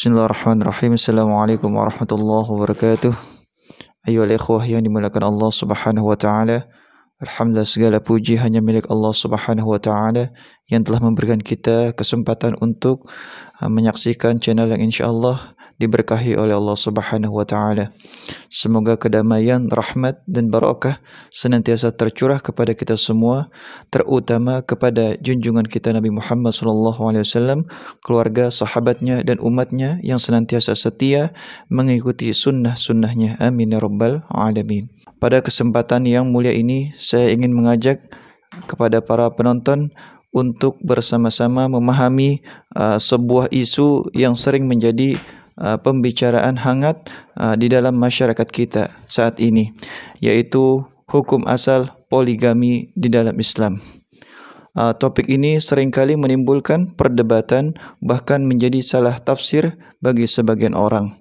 Bismillahirrahmanirrahim. Assalamualaikum warahmatullahi wabarakatuh. Ayolah ikhwah yang dimuliakan Allah Subhanahu wa taala. Alhamdulillah, segala puji hanya milik Allah Subhanahu wa taala yang telah memberikan kita kesempatan untuk menyaksikan channel yang insyaallah diberkahi oleh Allah Subhanahu wa taala. Semoga kedamaian, rahmat dan barakah senantiasa tercurah kepada kita semua, terutama kepada junjungan kita Nabi Muhammad SAW, keluarga, sahabatnya dan umatnya yang senantiasa setia mengikuti sunnah-sunnahnya. Amin ya rabbal alamin. Pada kesempatan yang mulia ini, saya ingin mengajak kepada para penonton untuk bersama-sama memahami sebuah isu yang sering menjadi pembicaraan hangat di dalam masyarakat kita saat ini, yaitu hukum asal poligami di dalam Islam. Topik ini seringkali menimbulkan perdebatan, bahkan menjadi salah tafsir bagi sebagian orang.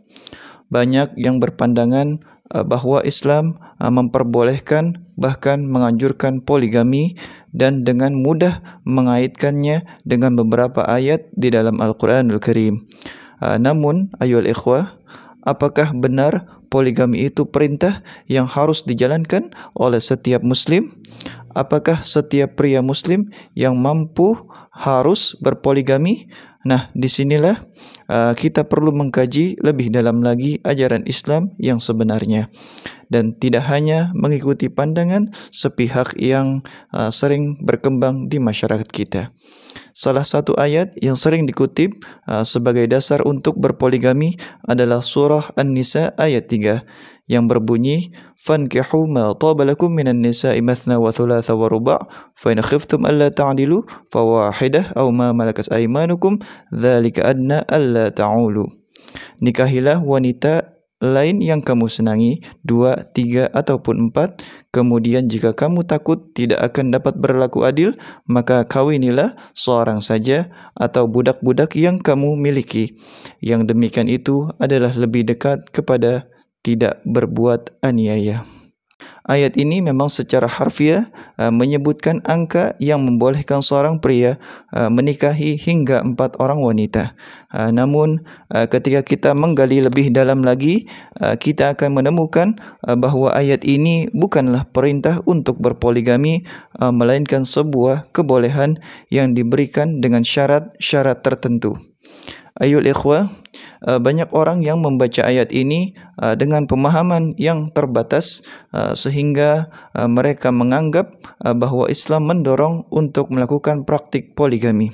Banyak yang berpandangan bahwa Islam memperbolehkan, bahkan menganjurkan poligami dan dengan mudah mengaitkannya dengan beberapa ayat di dalam Al-Quranul Karim. Namun, ayol ikhwah, apakah benar poligami itu perintah yang harus dijalankan oleh setiap muslim? Apakah setiap pria muslim yang mampu harus berpoligami? Nah, disinilah kita perlu mengkaji lebih dalam lagi ajaran Islam yang sebenarnya, dan tidak hanya mengikuti pandangan sepihak yang sering berkembang di masyarakat kita. Salah satu ayat yang sering dikutip sebagai dasar untuk berpoligami adalah surah An-Nisa ayat 3 yang berbunyi, "Fankihu ma taba lakum minan nisa'i mathna wa thulatha wa ruba' fa in khiftum alla ta'dilu fawahidah aw ma malakat aymanukum dzalika adna alla ta'ulu." Nikahilah wanita lain yang kamu senangi, 2, 3 ataupun 4. Kemudian jika kamu takut tidak akan dapat berlaku adil, maka kawinilah seorang saja atau budak-budak yang kamu miliki. Yang demikian itu adalah lebih dekat kepada tidak berbuat aniaya. Ayat ini memang secara harfiah menyebutkan angka yang membolehkan seorang pria menikahi hingga 4 orang wanita. Namun ketika kita menggali lebih dalam lagi, kita akan menemukan bahwa ayat ini bukanlah perintah untuk berpoligami, melainkan sebuah kebolehan yang diberikan dengan syarat-syarat tertentu. Ayol ikhwah, banyak orang yang membaca ayat ini dengan pemahaman yang terbatas, sehingga mereka menganggap bahwa Islam mendorong untuk melakukan praktik poligami.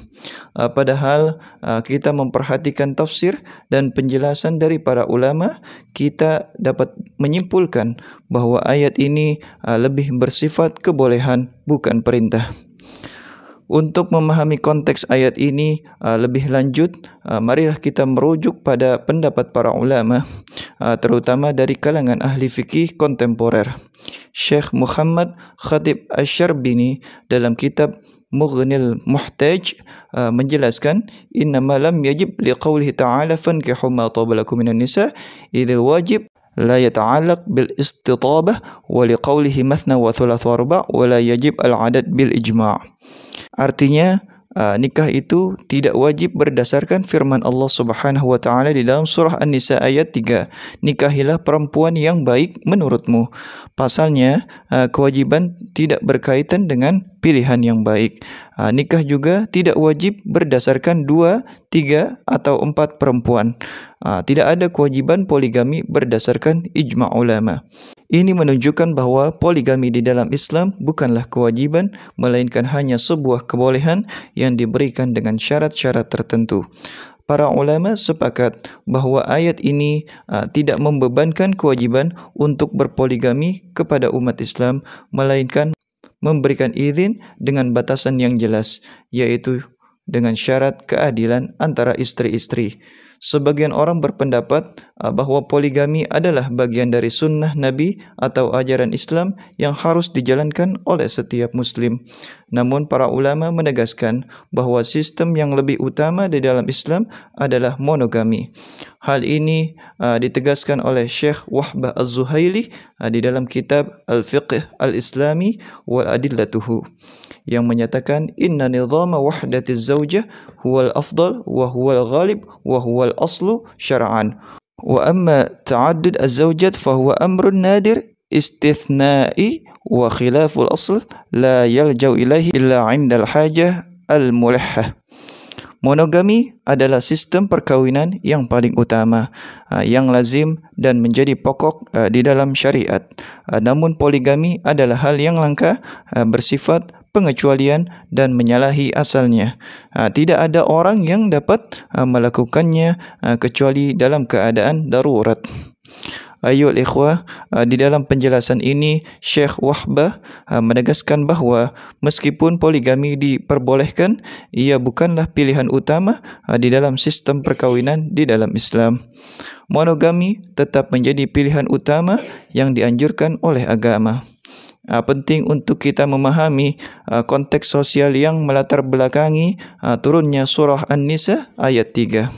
Padahal kita memperhatikan tafsir dan penjelasan dari para ulama, kita dapat menyimpulkan bahwa ayat ini lebih bersifat kebolehan, bukan perintah. Untuk memahami konteks ayat ini lebih lanjut, marilah kita merujuk pada pendapat para ulama, terutama dari kalangan ahli fikih kontemporer. Syekh Muhammad Khatib Asy-Syarbini dalam kitab Mughnil Muhtaj menjelaskan, innama lam yajib liqaulihi ta'ala fankihu ma taba lakum minan nisa idzal wajib la yata'allaq bil istitabah wa liqaulihi mathna wa thulath wa ruba' wa la yajib al-adad bil ijma'. Artinya, nikah itu tidak wajib berdasarkan firman Allah Subhanahu wa taala di dalam surah An-Nisa ayat 3. Nikahilah perempuan yang baik menurutmu. Pasalnya, kewajiban tidak berkaitan dengan pilihan yang baik. Nikah juga tidak wajib berdasarkan 2, 3 atau 4 perempuan. Tidak ada kewajiban poligami berdasarkan ijma' ulama. Ini menunjukkan bahwa poligami di dalam Islam bukanlah kewajiban, melainkan hanya sebuah kebolehan yang diberikan dengan syarat-syarat tertentu. Para ulama sepakat bahwa ayat ini tidak membebankan kewajiban untuk berpoligami kepada umat Islam, melainkan memberikan izin dengan batasan yang jelas, yaitu dengan syarat keadilan antara istri-istri. Sebagian orang berpendapat bahwa poligami adalah bagian dari sunnah Nabi atau ajaran Islam yang harus dijalankan oleh setiap muslim. Namun para ulama menegaskan bahwa sistem yang lebih utama di dalam Islam adalah monogami. Hal ini ditegaskan oleh Syekh Wahbah Az-Zuhaili di dalam kitab Al-Fiqh Al-Islami wal Adillatuhu. yang menyatakan inna nizama wahdatiz zawjah huwal afdal wa huwal ghalib wa huwal aslu syar'an. Wa amma ta'addud az-zawjat fa huwa amrun nadir istithna'i wa khilaful asl la yalja'u ilaihi illa 'inda al-hajah al-mulahhah. Monogami adalah sistem perkahwinan yang paling utama, yang lazim dan menjadi pokok di dalam syariat. Namun poligami adalah hal yang langka, bersifat pengecualian dan menyalahi asalnya. Tidak ada orang yang dapat melakukannya kecuali dalam keadaan darurat. Ayol ikhwah, di dalam penjelasan ini Syekh Wahbah menegaskan bahawa meskipun poligami diperbolehkan, ia bukanlah pilihan utama di dalam sistem perkahwinan di dalam Islam. Monogami tetap menjadi pilihan utama yang dianjurkan oleh agama. Penting untuk kita memahami konteks sosial yang melatar belakangi turunnya surah An-Nisa ayat 3.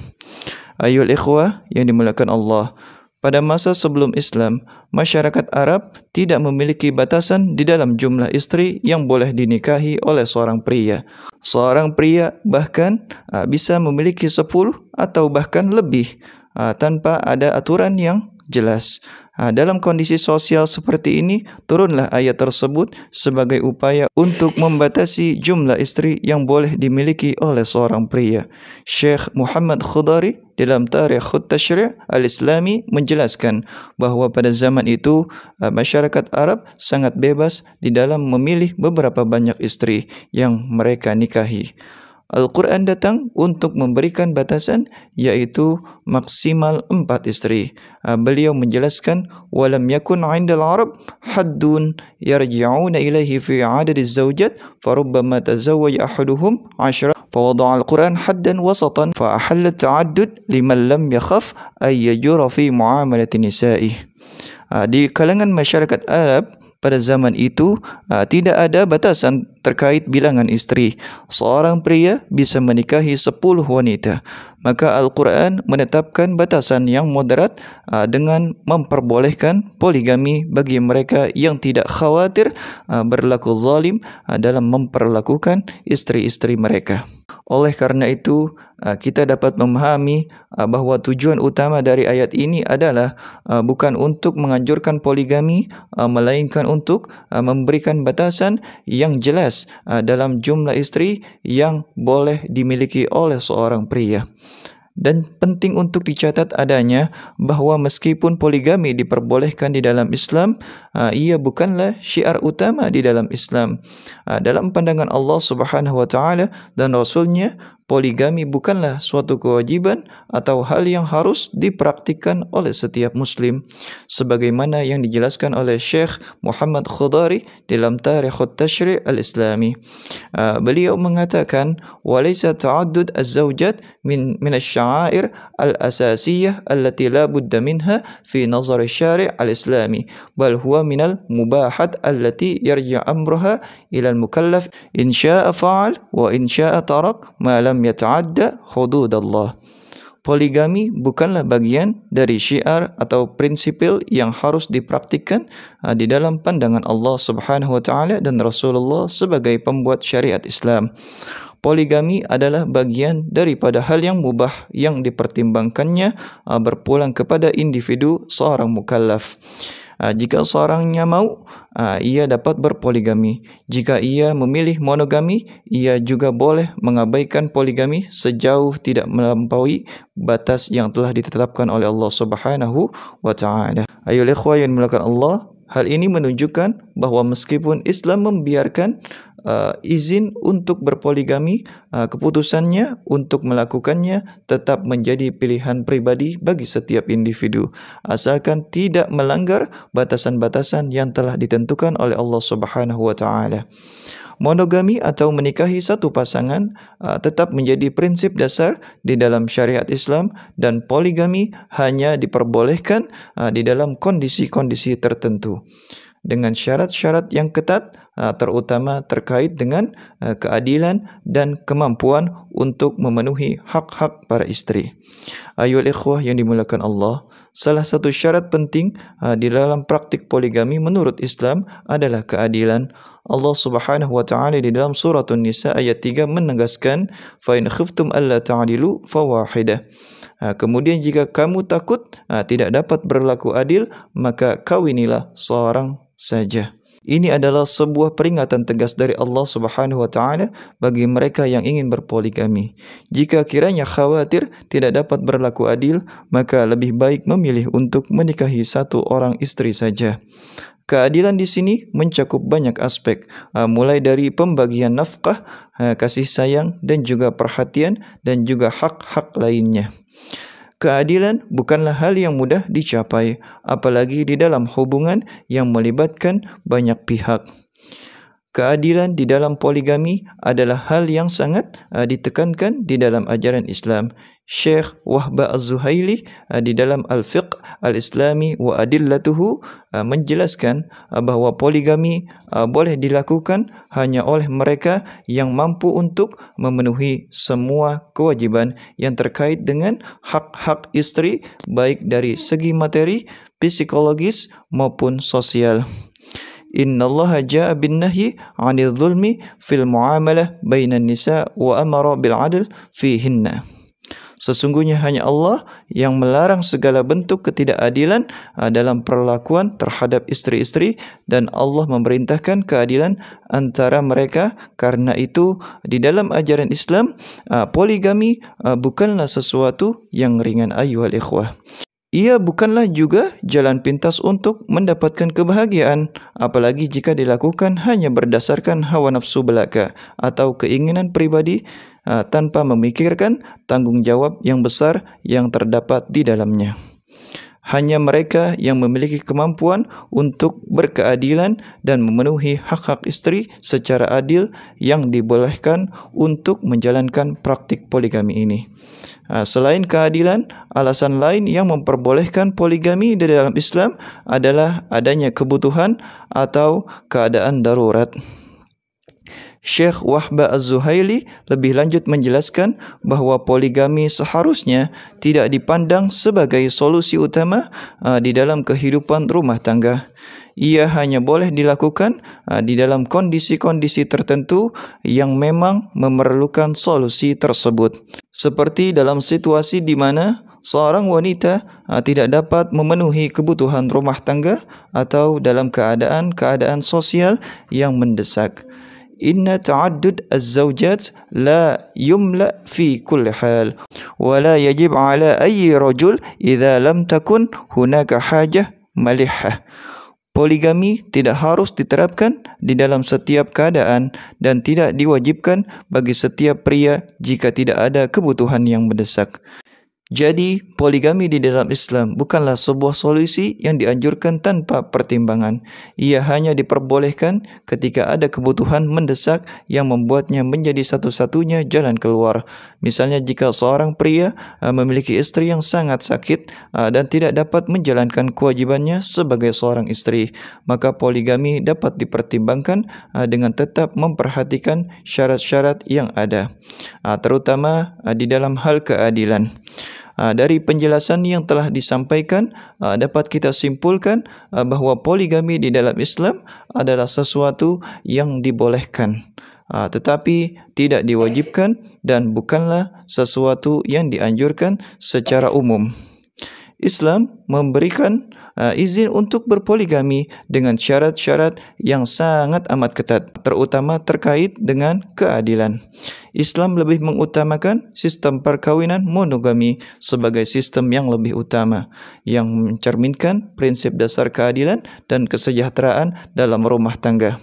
Ayol ikhwah yang dimuliakan Allah, pada masa sebelum Islam, masyarakat Arab tidak memiliki batasan di dalam jumlah isteri yang boleh dinikahi oleh seorang pria. Seorang pria bahkan bisa memiliki 10 atau bahkan lebih tanpa ada aturan yang jelas. Dalam kondisi sosial seperti ini, turunlah ayat tersebut sebagai upaya untuk membatasi jumlah isteri yang boleh dimiliki oleh seorang pria. Syekh Muhammad Khudari dalam Tarikh At-Tashri' Al-Islami menjelaskan bahawa pada zaman itu masyarakat Arab sangat bebas di dalam memilih beberapa banyak isteri yang mereka nikahi. Al-Quran datang untuk memberikan batasan, iaitu maksimal 4 isteri. Beliau menjelaskan, walam yakun 'indal Arab haddun yarji'una ilaihi fi 'adadiz zawjat farubbama tazawwaja ahaduhum 10. Fawada'a al-Quran haddan wasatan fa ahalla ta'addud liman lam yakhaf ay yajura fi muamalati nisa'i. Di kalangan masyarakat Arab pada zaman itu tidak ada batasan terkait bilangan isteri. Seorang pria bisa menikahi 10 wanita. Maka Al-Quran menetapkan batasan yang moderat dengan memperbolehkan poligami bagi mereka yang tidak khawatir berlaku zalim dalam memperlakukan isteri-isteri mereka. Oleh karena itu, kita dapat memahami bahawa tujuan utama dari ayat ini adalah bukan untuk menganjurkan poligami, melainkan untuk memberikan batasan yang jelas dalam jumlah isteri yang boleh dimiliki oleh seorang pria. Dan penting untuk dicatat adanya bahawa meskipun poligami diperbolehkan di dalam Islam, ia bukanlah syiar utama di dalam Islam. Dalam pandangan Allah Subhanahu wa taala dan Rasul-Nya, poligami bukanlah suatu kewajiban atau hal yang harus dipraktikkan oleh setiap muslim, sebagaimana yang dijelaskan oleh Syekh Muhammad Khudari dalam Tarikh At-Tashri' Al-Islami. Beliau mengatakan, walaysa ta'addud az-zawjat min asy-sya'air al-asasiyah allati la budda minha fi nazar asy-syari' al-islami, bal huwa minal mubahat allati yarji' amruha ila al-mukallaf in syaa'a fa'al wa in syaa'a tarak ma lam yata'adda hududallah. Poligami bukanlah bagian dari syiar atau prinsipil yang harus dipraktikkan di dalam pandangan Allah Subhanahu wa taala dan Rasulullah sebagai pembuat syariat Islam. Poligami adalah bagian daripada hal yang mubah yang dipertimbangkannya berpulang kepada individu seorang mukallaf. Jika seorangnya mau, ia dapat berpoligami. Jika ia memilih monogami, ia juga boleh mengabaikan poligami sejauh tidak melampaui batas yang telah ditetapkan oleh Allah Subhanahu wa taala. Ayol ikhwah yang dimuliakan Allah, hal ini menunjukkan bahawa meskipun Islam membiarkan izin untuk berpoligami, keputusannya untuk melakukannya tetap menjadi pilihan pribadi bagi setiap individu, asalkan tidak melanggar batasan-batasan yang telah ditentukan oleh Allah Subhanahu wa taala. Monogami atau menikahi satu pasangan tetap menjadi prinsip dasar di dalam syariat Islam, dan poligami hanya diperbolehkan di dalam kondisi-kondisi tertentu dengan syarat-syarat yang ketat, terutama terkait dengan keadilan dan kemampuan untuk memenuhi hak-hak para isteri. Ayol ikhwah yang dimuliakan Allah, salah satu syarat penting di dalam praktik poligami menurut Islam adalah keadilan. Allah Subhanahu wa taala di dalam surah An-Nisa ayat 3 menegaskan fa in khiftum alla ta'dilu fawahidah. Kemudian jika kamu takut tidak dapat berlaku adil, maka kawinilah seorang saja. Ini adalah sebuah peringatan tegas dari Allah Subhanahu wa taala bagi mereka yang ingin berpoligami. Jika kiranya khawatir tidak dapat berlaku adil, maka lebih baik memilih untuk menikahi satu orang istri saja. Keadilan di sini mencakup banyak aspek, mulai dari pembagian nafkah, kasih sayang dan juga perhatian dan juga hak-hak lainnya. Keadilan bukanlah hal yang mudah dicapai, apalagi di dalam hubungan yang melibatkan banyak pihak. Keadilan di dalam poligami adalah hal yang sangat ditekankan di dalam ajaran Islam. Syekh Wahbah Az-Zuhaili di dalam Al-Fiqh Al-Islami wa Adillatuhu menjelaskan bahawa poligami boleh dilakukan hanya oleh mereka yang mampu untuk memenuhi semua kewajiban yang terkait dengan hak-hak istri, baik dari segi materi, psikologis maupun sosial. Innallaha jaa bin nahyi 'anil zulmi fil muamalah bainan nisa wa amara bil 'adl fihinna. Sesungguhnya hanya Allah yang melarang segala bentuk ketidakadilan dalam perlakuan terhadap istri-istri, dan Allah memerintahkan keadilan antara mereka. Karena itu di dalam ajaran Islam poligami bukanlah sesuatu yang ringan ayyuhal ikhwah. Ia bukanlah juga jalan pintas untuk mendapatkan kebahagiaan, apalagi jika dilakukan hanya berdasarkan hawa nafsu belaka atau keinginan pribadi tanpa memikirkan tanggungjawab yang besar yang terdapat di dalamnya. Hanya mereka yang memiliki kemampuan untuk berkeadilan dan memenuhi hak-hak istri secara adil yang dibolehkan untuk menjalankan praktik poligami ini. Selain keadilan, alasan lain yang memperbolehkan poligami di dalam Islam adalah adanya kebutuhan atau keadaan darurat. Syekh Wahbah Az-Zuhaili lebih lanjut menjelaskan bahawa poligami seharusnya tidak dipandang sebagai solusi utama di dalam kehidupan rumah tangga. Ia hanya boleh dilakukan di dalam kondisi-kondisi tertentu yang memang memerlukan solusi tersebut. Seperti dalam situasi di mana seorang wanita tidak dapat memenuhi kebutuhan rumah tangga atau dalam keadaan sosial yang mendesak. Inna ta'addud az-zawjat la yumla fi kulli hal wa la yajib ala ayyi rajul idza lam takun hunaka hajah malihah. Poligami tidak harus diterapkan di dalam setiap keadaan dan tidak diwajibkan bagi setiap pria jika tidak ada kebutuhan yang mendesak. Jadi, poligami di dalam Islam bukanlah sebuah solusi yang dianjurkan tanpa pertimbangan. Ia hanya diperbolehkan ketika ada kebutuhan mendesak yang membuatnya menjadi satu-satunya jalan keluar. Misalnya jika seorang pria memiliki istri yang sangat sakit dan tidak dapat menjalankan kewajibannya sebagai seorang istri, maka poligami dapat dipertimbangkan dengan tetap memperhatikan syarat-syarat yang ada, terutama di dalam hal keadilan. Dari penjelasan yang telah disampaikan, dapat kita simpulkan bahawa poligami di dalam Islam adalah sesuatu yang dibolehkan, tetapi tidak diwajibkan dan bukanlah sesuatu yang dianjurkan secara umum. Islam memberikan izin untuk berpoligami dengan syarat-syarat yang sangat amat ketat, terutama terkait dengan keadilan. Islam lebih mengutamakan sistem perkawinan monogami sebagai sistem yang lebih utama, yang mencerminkan prinsip dasar keadilan dan kesejahteraan dalam rumah tangga.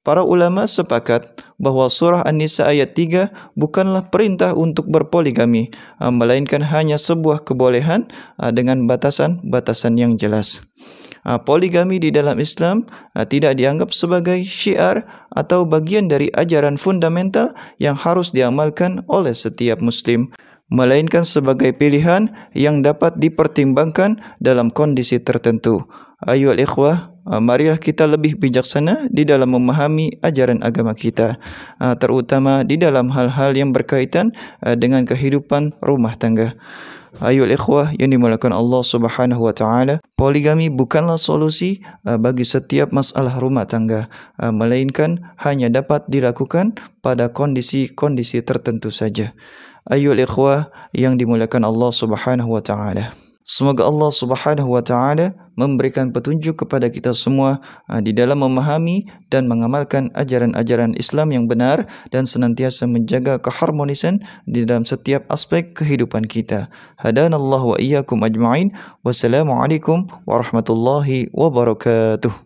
Para ulama sepakat bahawa surah An-Nisa ayat 3 bukanlah perintah untuk berpoligami, melainkan hanya sebuah kebolehan dengan batasan-batasan yang jelas. Poligami di dalam Islam tidak dianggap sebagai syiar atau bagian dari ajaran fundamental yang harus diamalkan oleh setiap Muslim, melainkan sebagai pilihan yang dapat dipertimbangkan dalam kondisi tertentu. Ayyuhal ikhwah, marilah kita lebih bijaksana di dalam memahami ajaran agama kita, terutama di dalam hal-hal yang berkaitan dengan kehidupan rumah tangga. Ayol ikhwah yang dimulakan Allah Subhanahu wa taala, poligami bukanlah solusi bagi setiap masalah rumah tangga, melainkan hanya dapat dilakukan pada kondisi-kondisi tertentu saja. Ayol ikhwah yang dimulakan Allah Subhanahu wa taala, semoga Allah Subhanahu wa taala memberikan petunjuk kepada kita semua di dalam memahami dan mengamalkan ajaran-ajaran Islam yang benar dan senantiasa menjaga keharmonisan di dalam setiap aspek kehidupan kita. Hadanallahu wa iyyakum ajma'in. Wassalamualaikum warahmatullahi wabarakatuh.